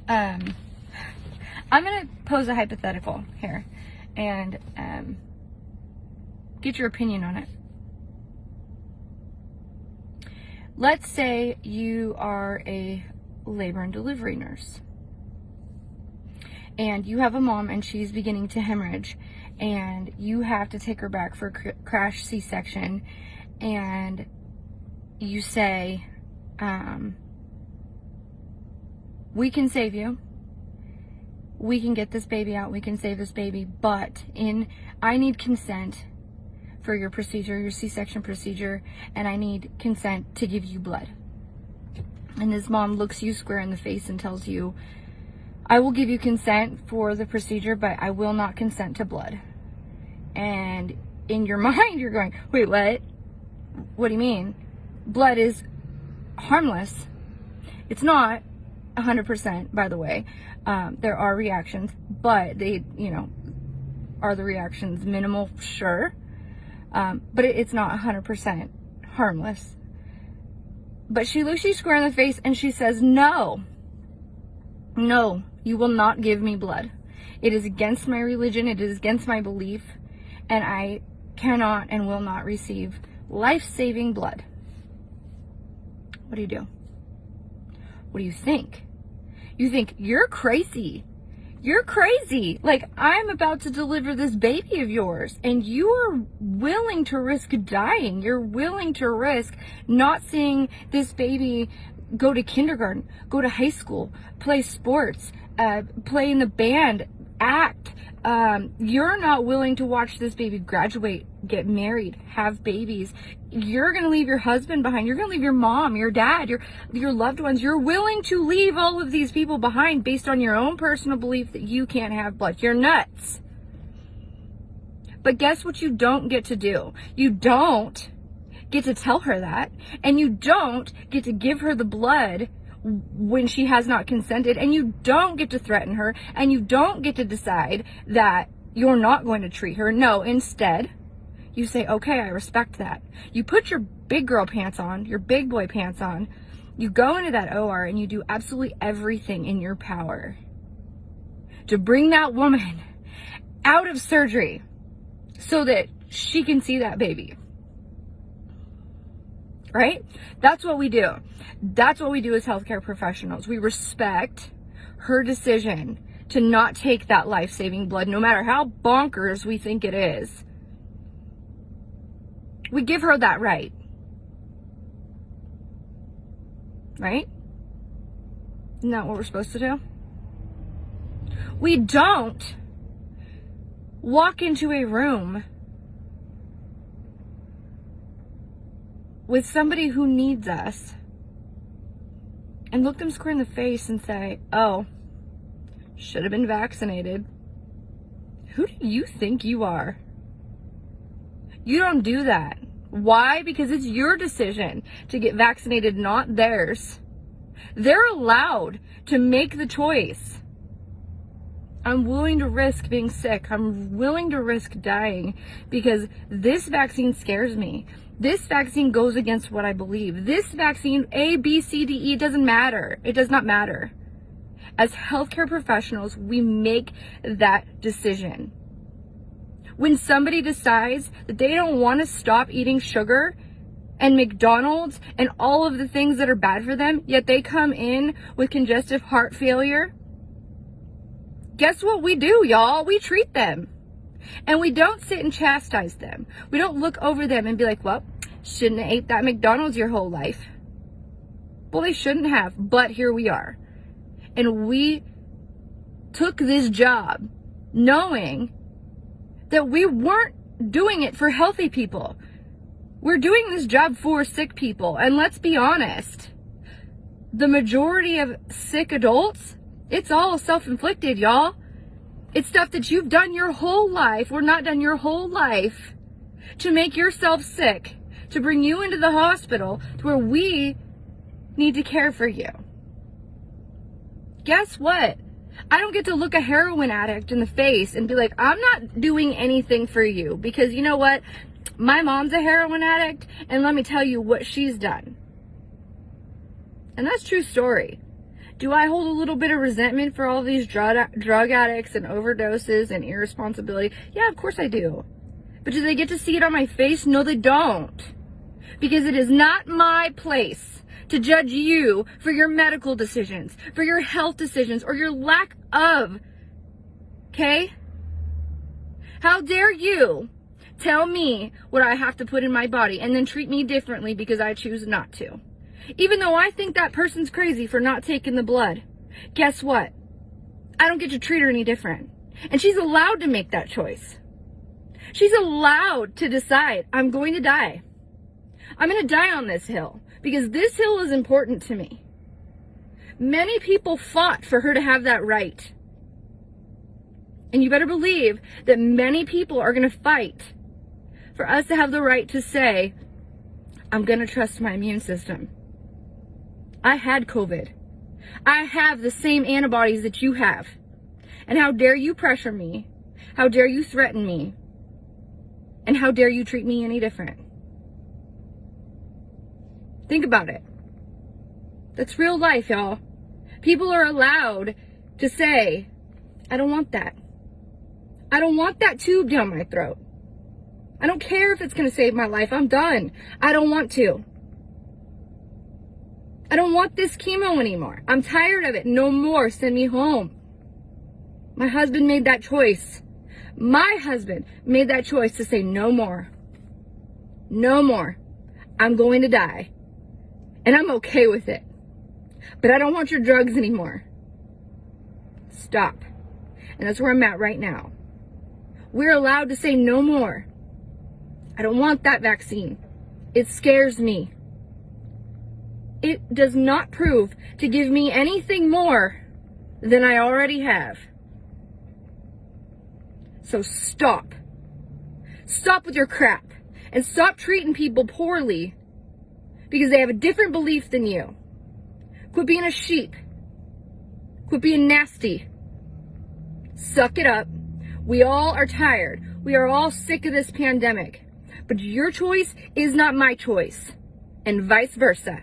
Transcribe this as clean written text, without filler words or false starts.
I'm going to pose a hypothetical here and get your opinion on it. Let's say you are a labor and delivery nurse and you have a mom and she's beginning to hemorrhage and you have to take her back for a crash C-section, and you say, we can save you. We can get this baby out. We can save this baby, but I need consent for your procedure, your C-section procedure, and I need consent to give you blood. And this mom looks you square in the face and tells you, I will give you consent for the procedure, but I will not consent to blood. And in your mind, you're going, wait, what? What do you mean? Blood is harmless. It's not 100%, by the way. There are reactions, but they, are the reactions minimal? Sure. But it's not 100% harmless. But she looks you square in the face and she says, no, you will not give me blood. It is against my religion. It is against my belief. And I cannot and will not receive life-saving blood. What do you do? What do you think? You think, you're crazy. You're crazy. Like, I'm about to deliver this baby of yours, and you are willing to risk dying. You're willing to risk not seeing this baby go to kindergarten, go to high school, play sports, play in the band, act. You're not willing to watch this baby graduate, get married, have babies. You're going to leave your husband behind. You're going to leave your mom, your dad, your loved ones. You're willing to leave all of these people behind based on your own personal belief that you can't have blood. You're nuts. But guess what you don't get to do? You don't get to tell her that, and you don't get to give her the blood when she has not consented, and you don't get to threaten her, and you don't get to decide that you're not going to treat her. No, instead, you say, okay, I respect that. You put your big girl pants on, your big boy pants on, you go into that OR and you do absolutely everything in your power to bring that woman out of surgery so that she can see that baby. Right? That's what we do. That's what we do as healthcare professionals. We respect her decision to not take that life-saving blood, no matter how bonkers we think it is. We give her that right. Right? Isn't that what we're supposed to do? We don't walk into a room with somebody who needs us and look them square in the face and say, oh, should have been vaccinated. Who do you think you are? You don't do that. Why? Because it's your decision to get vaccinated, not theirs. They're allowed to make the choice. I'm willing to risk being sick. I'm willing to risk dying because this vaccine scares me. This vaccine goes against what I believe. This vaccine, A, B, C, D, E, doesn't matter. It does not matter. As healthcare professionals, we make that decision. When somebody decides that they don't want to stop eating sugar and McDonald's and all of the things that are bad for them, yet they come in with congestive heart failure, guess what we do, y'all? We treat them. And we don't sit and chastise them. We don't look over them and be like, well, shouldn't have ate that McDonald's your whole life. Well, they shouldn't have, but here we are. And we took this job knowing that we weren't doing it for healthy people. We're doing this job for sick people. And let's be honest, the majority of sick adults, it's all self-inflicted, y'all. It's stuff that you've done your whole life, or not done your whole life, to make yourself sick, to bring you into the hospital, to where we need to care for you. Guess what? I don't get to look a heroin addict in the face and be like, I'm not doing anything for you, because you know what? My mom's a heroin addict, and let me tell you what she's done. And that's true story. Do I hold a little bit of resentment for all these drug addicts and overdoses and irresponsibility? Yeah, of course I do. But do they get to see it on my face? No, they don't. Because it is not my place to judge you for your medical decisions, for your health decisions, or your lack of. Okay? How dare you tell me what I have to put in my body and then treat me differently because I choose not to? Even though I think that person's crazy for not taking the blood, guess what? I don't get to treat her any different. And she's allowed to make that choice. She's allowed to decide, I'm going to die. I'm going to die on this hill because this hill is important to me. Many people fought for her to have that right. And you better believe that many people are going to fight for us to have the right to say, I'm going to trust my immune system. I had COVID. I have the same antibodies that you have. And how dare you pressure me? How dare you threaten me? And how dare you treat me any different? Think about it. That's real life, y'all. People are allowed to say, I don't want that. I don't want that tube down my throat. I don't care if it's going to save my life. I'm done. I don't want to. I don't want this chemo anymore. I'm tired of it. No more. Send me home. My husband made that choice. My husband made that choice to say no more. No more. I'm going to die. And I'm okay with it. But I don't want your drugs anymore. Stop. And that's where I'm at right now. We're allowed to say no more. I don't want that vaccine. It scares me. It does not prove to give me anything more than I already have. So stop. Stop with your crap. And stop treating people poorly because they have a different belief than you. Quit being a sheep. Quit being nasty. Suck it up. We all are tired. We are all sick of this pandemic. But your choice is not my choice. And vice versa.